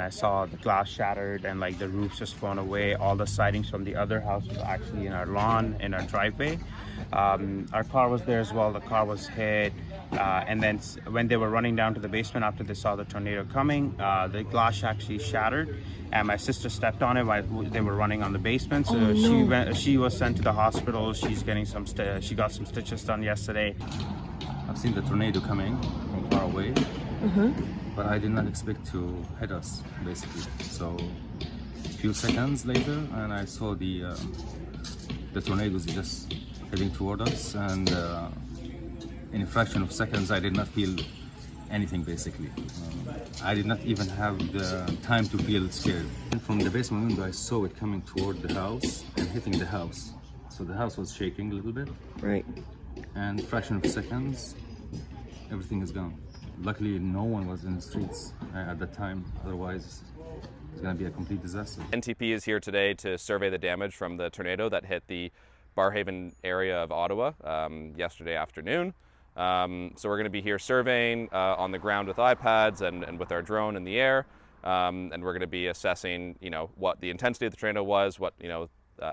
I saw the glass shattered and like the roofs just flown away. All the sightings from the other house was actually in our lawn, in our driveway. Our car was there as well. The car was hit. And then when they were running down to the basement after they saw the tornado coming, the glass actually shattered. And my sister stepped on it while they were running on the basement. So she was sent to the hospital. She's getting she got some stitches done yesterday. I've seen the tornado coming from far away, but I did not expect to hit us, basically. So a few seconds later, and I saw the tornadoes just heading toward us, and in a fraction of seconds, I did not feel anything, basically. I did not even have the time to feel scared. And from the basement window, I saw it coming toward the house and hitting the house. So the house was shaking a little bit. Right. And fraction of seconds, everything is gone. Luckily, no one was in the streets at that time. Otherwise, it's going to be a complete disaster. NTP is here today to survey the damage from the tornado that hit the Barrhaven area of Ottawa yesterday afternoon. So we're going to be here surveying on the ground with iPads and with our drone in the air, and we're going to be assessing, what the intensity of the tornado was, what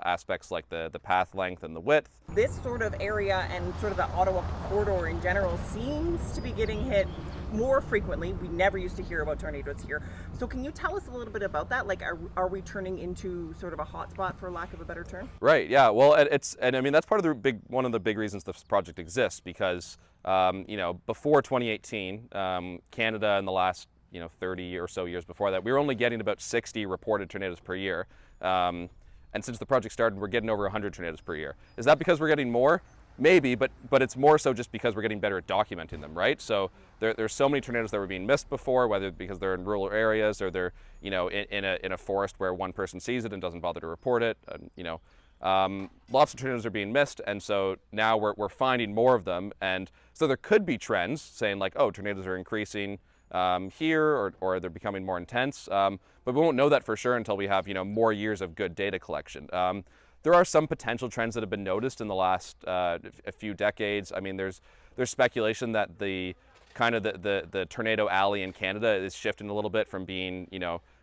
aspects like the path length and the width. This sort of area and sort of the Ottawa corridor in general seems to be getting hit more frequently. We never used to hear about tornadoes here. So can you tell us a little bit about that? Like, are we turning into sort of a hotspot, for lack of a better term? Right. Yeah. Well, and I mean that's part of one of the big reasons this project exists, because before 2018, Canada in the last 30 or so years before that, we were only getting about 60 reported tornadoes per year. And since the project started, we're getting over 100 tornadoes per year. Is that because we're getting more? Maybe, but it's more so just because we're getting better at documenting them, right? So there's so many tornadoes that were being missed before, whether because they're in rural areas or they're in a forest where one person sees it and doesn't bother to report it. Lots of tornadoes are being missed, and so now we're finding more of them, and so there could be trends saying like, oh, tornadoes are increasing here, or they're becoming more intense, but we won't know that for sure until we have more years of good data collection. There are some potential trends that have been noticed in the last a few decades. I mean, there's speculation that the tornado alley in Canada is shifting a little bit from being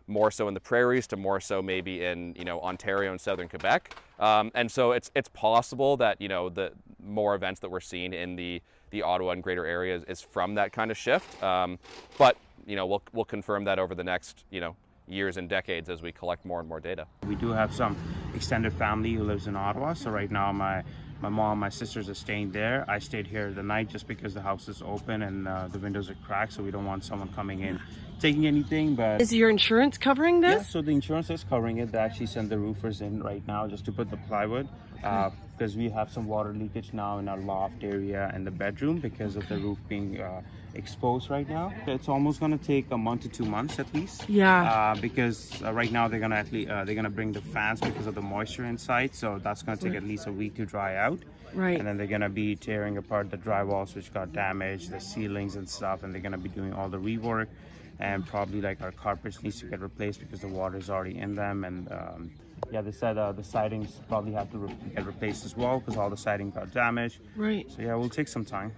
more so in the prairies to more so maybe in Ontario and southern Quebec, and so it's possible that the more events that we're seeing in the Ottawa and greater areas is from that kind of shift, but we'll confirm that over the next years and decades as we collect more and more data. We do have some extended family who lives in Ottawa, so right now my mom, my sisters are staying there. I stayed here the night just because the house is open and the windows are cracked, so we don't want someone coming in taking anything. But is your insurance covering this? Yeah, so the insurance is covering it. They actually sent the roofers in right now just to put the plywood, because we have some water leakage now in our loft area and the bedroom because of the roof being exposed right now. It's almost going to take a month to 2 months at least. Yeah. Because right now they're gonna bring the fans because of the moisture inside, so that's going to take at least a week to dry out. Right. And then they're going to be tearing apart the drywalls which got damaged, the ceilings and stuff, and they're going to be doing all the rework, and probably like our carpets needs to get replaced because the water is already in them. And yeah, they said the sidings probably have to get replaced as well because all the siding got damaged. Right. So yeah, it will take some time.